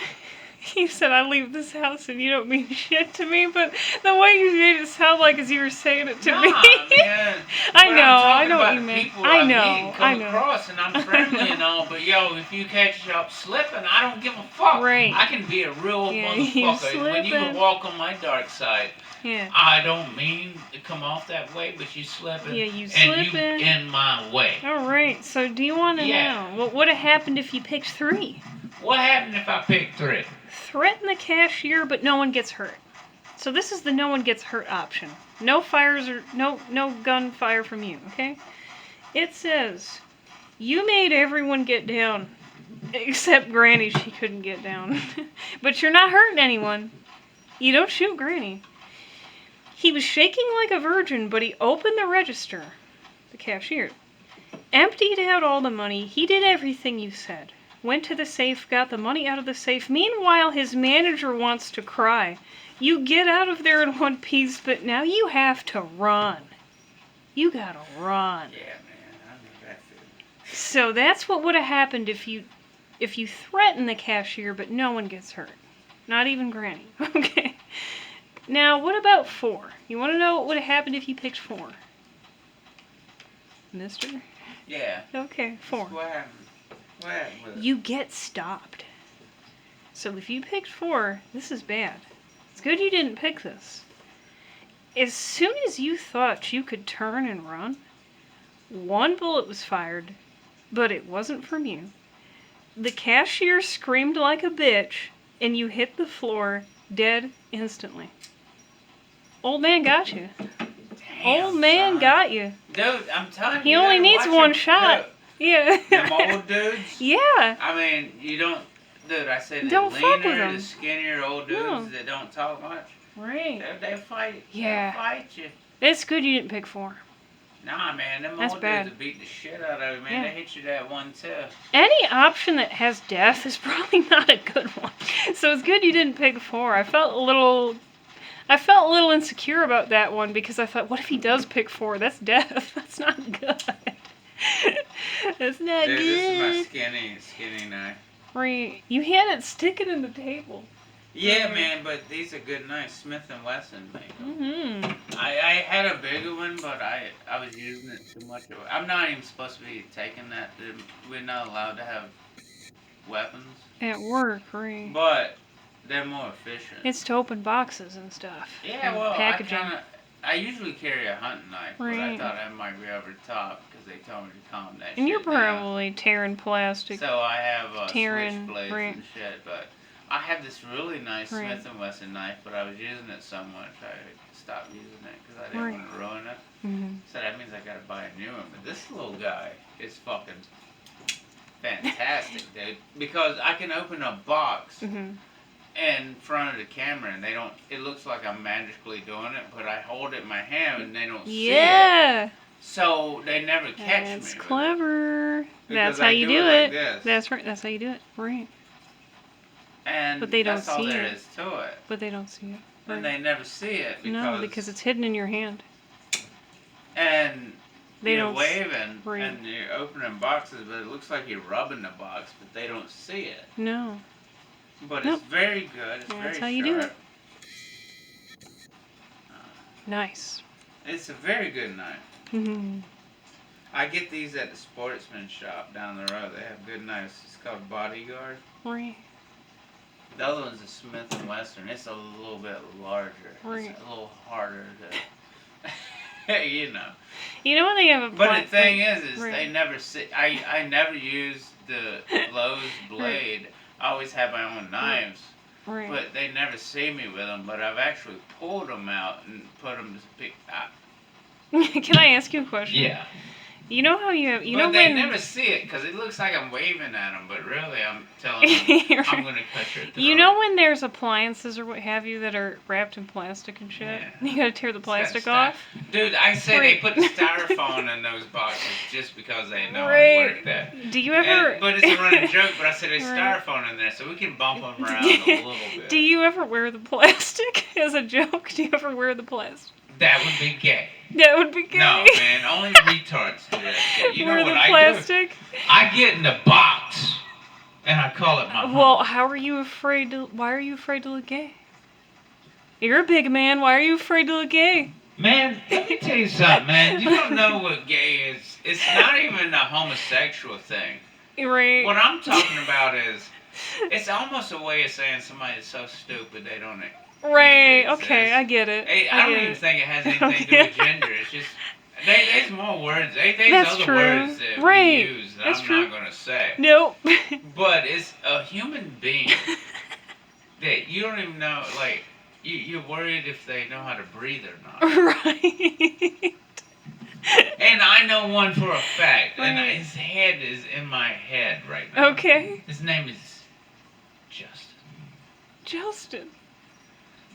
you said, I leave this house and you don't mean shit to me, but the way you made it sound like as you were saying it to me. Man. I know what you mean. meant. I know. come across and I'm friendly and all, but yo, if you catch up slipping, I don't give a fuck. Right. I can be a real Yeah, motherfucker. you When you slipping. walk on my dark side, Yeah. I don't mean to come off that way, but you slipping. Yeah, you and slipping. you in my way. All right. So do you want to know what would have happened if you picked 3? What happened if I picked 3? Threaten the cashier, but no one gets hurt. So this is the no one gets hurt option. No fires or no gunfire from you. Okay. It says you made everyone get down, except Granny. She couldn't get down, but you're not hurting anyone. You don't shoot Granny. He was shaking like a virgin, but he opened the register, the cashier, emptied out all the money. He did everything you said. Went to the safe, got the money out of the safe. Meanwhile, his manager wants to cry. You get out of there in one piece, but now you have to run. You gotta run. Yeah, man, I know that feeling. So that's what would have happened if you threaten the cashier, but no one gets hurt. Not even Granny. Okay. Now, what about 4? You want to know what would have happened if you picked 4? Mister? Yeah. Okay, 4. What happened? What happened with it? You get stopped. So if you picked 4, this is bad. It's good you didn't pick this. As soon as you thought you could turn and run, 1 bullet was fired, but it wasn't from you. The cashier screamed like a bitch, and you hit the floor dead instantly. Old man got you. Damn, Old man son. got you. Dude, I'm telling you. He only gotta needs watch 1 him. shot. Yeah. Them old dudes. Yeah. I mean, you don't. Dude, I say the Don't fuck with leaner, them. the skinnier old dudes No. that don't talk much. Right. They fight. Yeah. They fight you. It's good you didn't pick 4. Nah, man, them That's old bad. dudes that beat the shit out of you, man. Yeah. They hit you that one too. Any option that has death is probably not a good one. So it's good you didn't pick 4. I felt a little insecure about that one because I thought, what if he does pick 4? That's death. That's not good. That's not Dude, good. this is my skinny knife. Right. You had it sticking in the table. Yeah, man, but these are good knives. Smith & Wesson make them. Mm-hmm. I had a bigger one, but I was using it too much. I'm not even supposed to be taking that. We're not allowed to have weapons. At work, right. But they're more efficient. It's to open boxes and stuff. Yeah, and well, packaging. I usually carry a hunting knife, but I Right. thought I might be over the top because they told me to calm that And shit you're down. probably tearing plastic. So I have tearing, switchblades right. and shit, but I have this really nice Right. Smith & Wesson knife, but I was using it so much I stopped using it because I didn't Right. want to ruin it. Mm-hmm. So that means I gotta buy a new one. But this little guy is fucking fantastic, dude. Because I can open a box Mm-hmm. in front of the camera and it looks like I'm magically doing it, but I hold it in my hand and they don't see it. Yeah. So they never catch me. That's with it. clever. That's Because how I you do do it it. like this. That's right. That's how you do it. Right. And But they don't that's all see there it. is to it. But they don't see it. Right. And they never see it because, No, because it's hidden in your hand. and They you're don't waving right. and you're opening boxes, but it looks like you're rubbing the box, but they don't see it. No. But Nope. it's very good. It's Yeah, very that's how you do sharp. Nice. It's a very good knife. Mm-hmm. I get these at the sportsman shop down the road. They have good knives. It's called Bodyguard. Right. The other one's a Smith & Wesson. It's a little bit larger. Right. It's a little harder to... You know. You know when they have a But the plant, thing like, is right. they never see. I never use the Lowe's Right. blade. I always have my own knives. Right. But they never see me with them. But I've actually pulled them out and put them to pick. Can I ask you a question? Yeah. You know how you know But they when never see it because it looks like I'm waving at them. But really, I'm telling them I'm gonna cut your throat. You know when there's appliances or what have you that are wrapped in plastic and shit? Yeah. You gotta tear the It's gotta plastic stop. off. Dude, I say Right. they put the styrofoam in those boxes just because they know how to Right. work that. Do you ever? But it's a running joke. But I said there's Right. styrofoam in there, so we can bump them around a little bit. Do you ever wear the plastic as a joke? Do you ever wear the plastic? That would be gay. That would be gay. No, man, only retards do that shit. You know Wear what the I do? plastic? I get in the box and I call it my Well, home. how are you afraid to? Why are you afraid to look gay? You're a big man. Why are you afraid to look gay? Man, let me tell you something, man. You don't know what gay is. It's not even a homosexual thing. Right. What I'm talking about is, it's almost a way of saying somebody's so stupid they don't. Right. Exist. Okay, I get it. Hey, I don't even think it has anything to do with gender. It's just there's more words. There's That's other true. words that Right. we use that That's I'm true. not gonna say. Nope. But it's a human being that you don't even know. Like you're worried if they know how to breathe or not. Right. And I know one for a fact, and Right. his head is in my head right now. Okay. His name is Justin. Justin.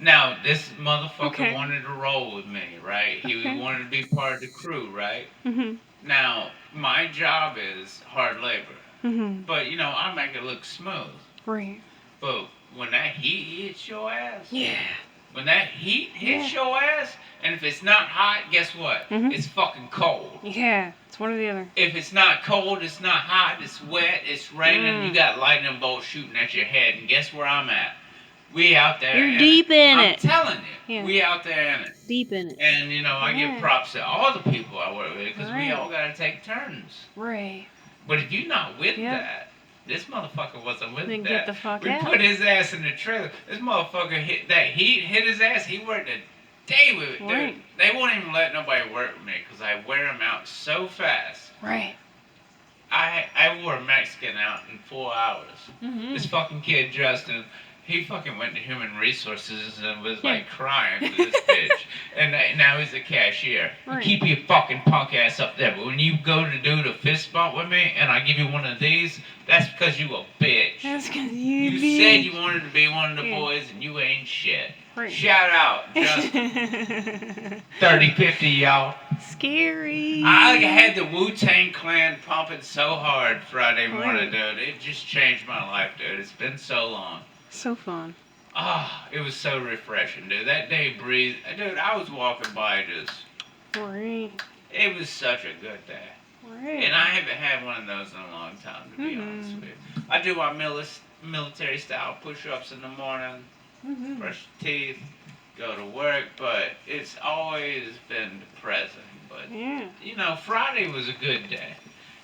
Now, this motherfucker Okay. wanted to roll with me, right? He Okay. wanted to be part of the crew, right? Mhm. Now, my job is hard labor, Mhm. but you know, I make it look smooth. Right. But when that heat hits your ass, Yeah. when that heat hits Yeah. your ass, and if it's not hot, guess what? Mhm. It's fucking cold. Yeah. It's one or the other. If it's not cold, it's not hot, it's wet, it's raining, you got lightning bolts shooting at your head, and guess where I'm at? We out there. You're deep in I'm it. telling you, Yeah. we out there in it. Deep in it. And you know, I give Yeah. props to all the people I work with because we Right. all gotta take turns. Right. But if you're not with Yeah. that, this motherfucker wasn't with Then that. get the fuck we out. put his ass in the trailer. This motherfucker hit that heat, hit his ass. He worked a day with it. Right. Dude, they won't even let nobody work with me because I wear them out so fast. Right. I wore a Mexican out in 4 hours. Mhm. This fucking kid, Justin, he fucking went to human resources and was Yeah. like crying to this bitch. And now he's a cashier. Right. Keep your fucking punk ass up there. But when you go to do the fist bump with me and I give you one of these, that's because you a bitch. That's because You said you wanted to be one of the Yeah. boys and you ain't shit. Right. Shout out, Justin. 30-50, y'all. Scary. I had the Wu-Tang Clan pumping so hard Friday morning, Right. dude. It just changed my life, dude. It's been so long. So fun. Ah, it was so refreshing, dude. That day breathed. Dude, I was walking by just. Right. It was such a good day. Right. And I haven't had one of those in a long time, to be honest with you. I do my military style push ups in the morning, Mhm. brush your teeth, go to work, but it's always been depressing. But, Yeah. you know, Friday was a good day.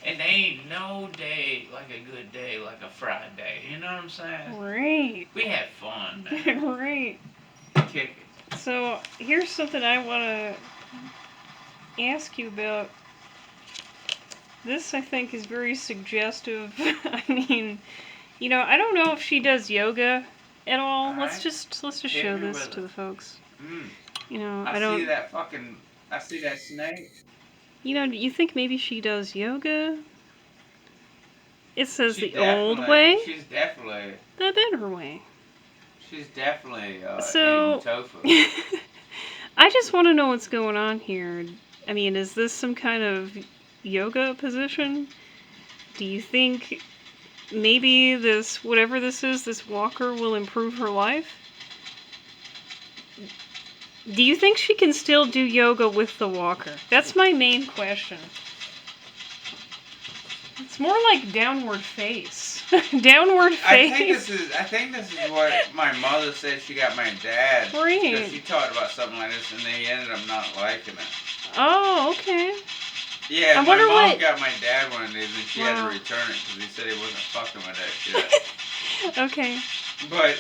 And there ain't no day like a good day like a Friday. You know what I'm saying? Right. We had fun, man. Right. Kick it. So here's something I want to ask you about. This I think is very suggestive. I mean, you know, I don't know if she does yoga at all. All Let's right. just Hit show me this with to it. the folks. Mm. You know, I I don't. see that fucking. I see that snake. You know, you think maybe she does yoga? It says She the old definitely- way, She's definitely. the better way. She's definitely. So- eating tofu. I just want to know what's going on here. I mean, is this some kind of yoga position? Do you think maybe this, whatever this is, this walker will improve her life? Do you think she can still do yoga with the walker? That's my main question. It's more like downward face. Downward face. I think this is what my mother said she got my dad. Right. Because she talked about something like this and he ended up not liking it. Oh, okay. Yeah, I my wonder mom what- got my dad one of these and she had Wow. to return it because he said he wasn't fucking with that shit. Okay. But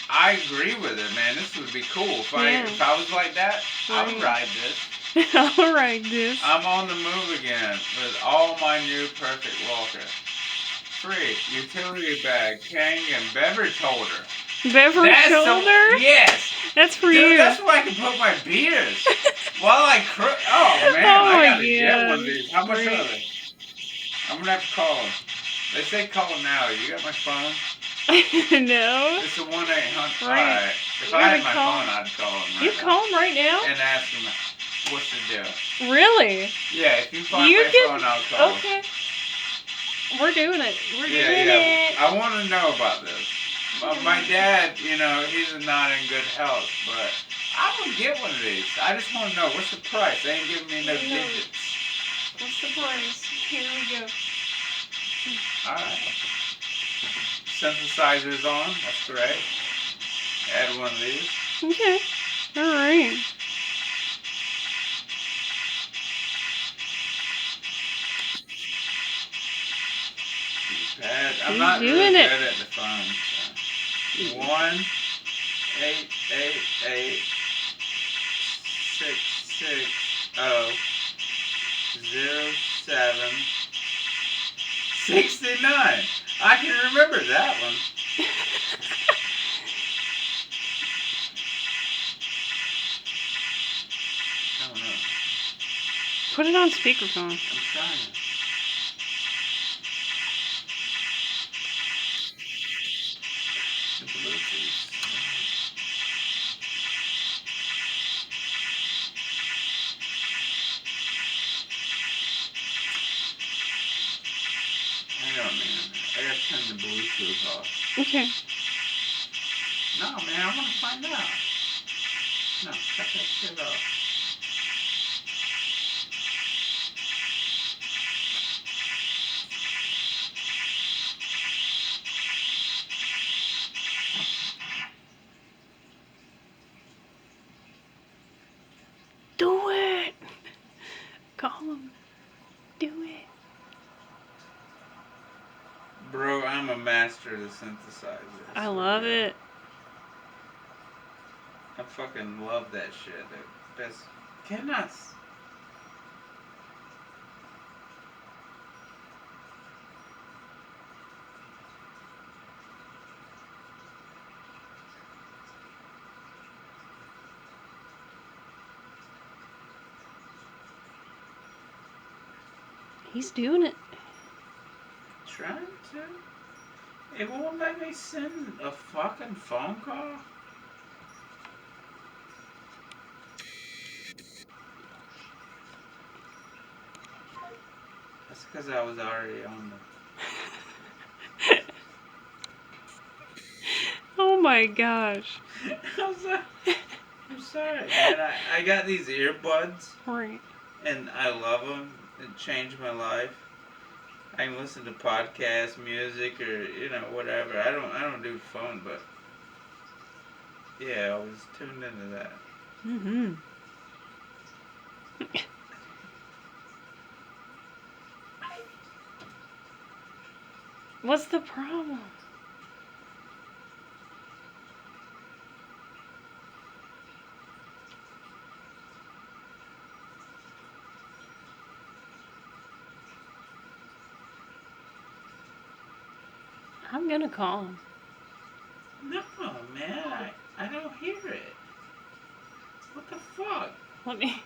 I agree with it, man. This would be cool. If Yeah. I was like that, I would Right. ride this. Alright, this. I'm on the move again with all my new perfect walker. Free utility bag, Kang, and beverage holder. Beverage holder? Yes! That's for Dude, you. that's where I can put my beers. While I oh man, Oh I my gotta get one of God. these. How much Great. are they? I'm gonna have to call them. They say call them now. You got my phone? No. It's a 1-800. Right. Alright. If We're I had gonna my call- phone, I'd call them right You now. call him right now? And ask them what's the deal. Really? Yeah, if you find You my can- phone, I'll call them. Okay. We're doing it. We're doing Yeah. it. I want to know about this. My dad, you know, he's not in good health, but I would get one of these. I just want to know what's the price. They ain't giving me no No. digits. What's the price? Here we go. Alright. Synthesizer's on. That's great. Add one of these. Okay. Alright. I'm He's not really doing it. good at the phone. So. 1-888-660-0769. I can remember that one. I don't know. Put it on speakerphone. I'm trying. The Bluetooth. Hang on, man. I gotta turn the Bluetooth off. Okay. No, man, I wanna find out. No, cut that shit off. Do it. Call him. Do it. Bro, I'm a master of the synthesizer. I love it. I fucking love that shit. That's cannot. He's doing it. Trying to. It won't let me send a fucking phone call. That's because I was already on the. Oh my gosh. I'm sorry, man. I got these earbuds Right. and I love them. It changed my life. I can listen to podcasts, music, or whatever. I don't do phone, but yeah, I was tuned into that. Mm-hmm. What's the problem? I'm gonna call him. No, man, I don't hear it. What the fuck? Let me.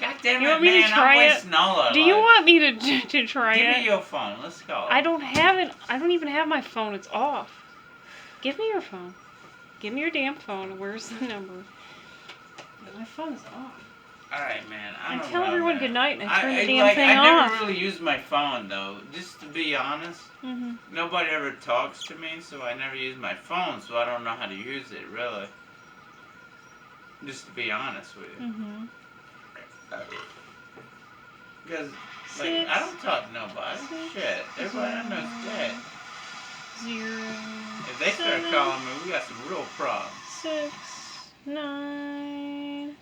God damn You it, want me to man! try I'm it? wasting all our Do you life. want me to try Give it? me your phone. Let's go. I don't have it. I don't even have my phone. It's off. Give me your phone. Give me your damn phone. Where's the number? My phone is off. All right, man. I I don't tell know, everyone man. good night and I turn the damn like, thing I off. never really use my phone though. Just to be honest, Mm-hmm. nobody ever talks to me, so I never use my phone, so I don't know how to use it really. Just to be honest with you. Mm-hmm. Because, like, I don't talk to nobody. Shit. Everybody I know is dead. 0. If they start 7, calling me, we got some real problems. 6, 9.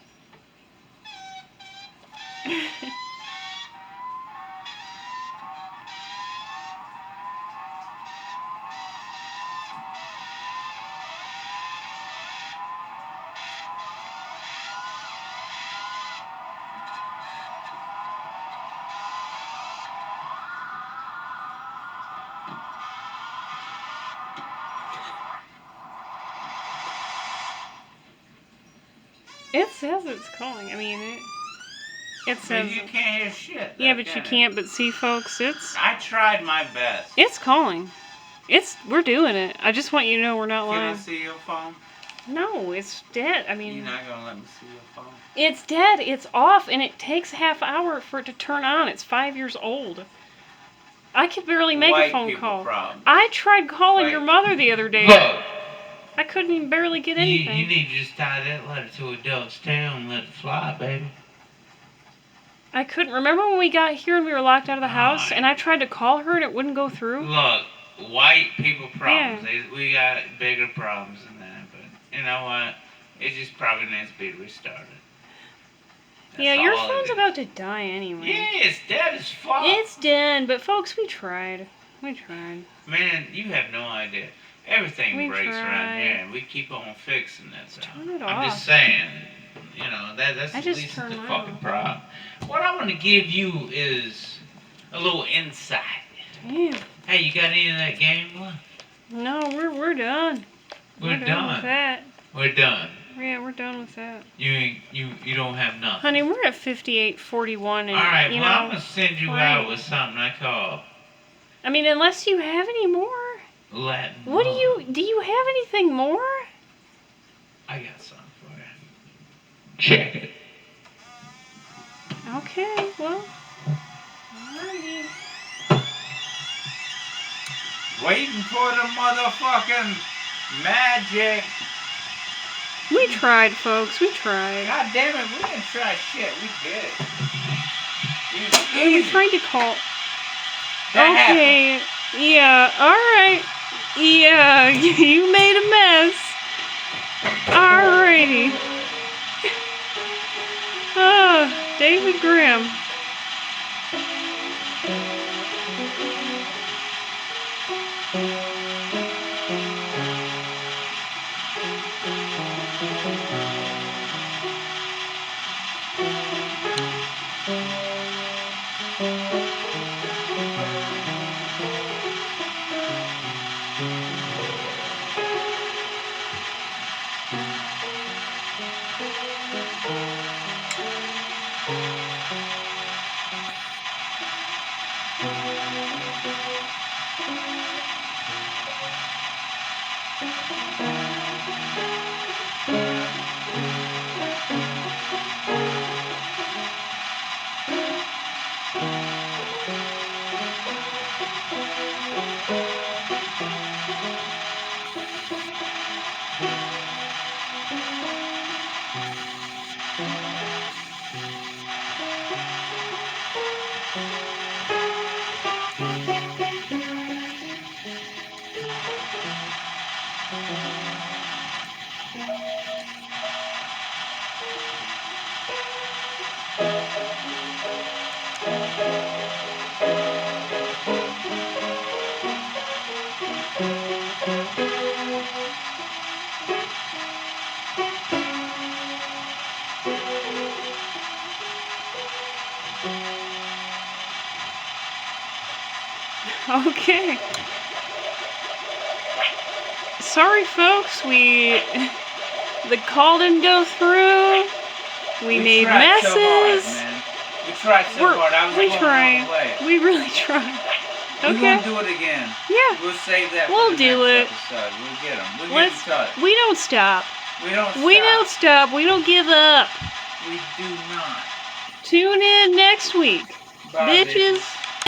It says it's calling. I mean, it But says. you can't hear shit. Yeah, though, but you can can't. But see, folks, I tried my best. it's calling. We're doing it. I just want you to know we're not Can I lying. see your phone? No, it's dead. I You're mean, not gonna let me see your phone? it's dead. It's off, and it takes a half hour for it to turn on. It's 5 years old. I could barely make White a phone people call. problem. I tried calling White your mother the other day. Look, I couldn't even barely get you anything. need to just tie that letter to a duck's tail and let it fly, baby. I couldn't. Remember when we got here and we were locked out of the house, Alright. and I tried to call her and it wouldn't go through? Look, white people problems. We got bigger problems than that, but you know what? It just probably needs to be restarted. That's Yeah, your all it phone's is. about to die anyway. Yeah, it's dead as fuck. It's done, but folks, we tried. We tried. Man, you have no idea. Everything We breaks around tried. here, and we keep on fixing it. So. Turn it I'm off. just saying, you know, that's I at just least turned the mine fucking off. problem. What I want to give you is a little insight. Damn. Hey, you got any of that game left? No, we're done. We're done done. with that. We're done. Yeah, we're done with that. You don't have nothing. Honey, we're at 58:41, and All right, you well, know. I'm gonna send you right. out with something I call I mean, unless you have any more. Latin. What do love. you have anything more? I got something for you. Check it. Okay, well. Alrighty. Waiting for the motherfucking magic. We tried, folks. We tried. God damn it, we didn't try shit. We did it. And we tried to call. That Okay. Yeah. All right. Yeah. You made a mess. Alrighty. David Grimm. Okay. Sorry, folks. The call didn't go through. We made tried so hard, messes. man. We tried so hard. I was We going tried. all the way. We really tried. We're Okay. gonna do it again. Yeah. We'll save that We'll for the do next it. episode. We'll get them. We'll Let's. get in touch. We don't stop. We don't stop. We don't stop. We don't give up. We do not. Tune in next week, Bye, bitches.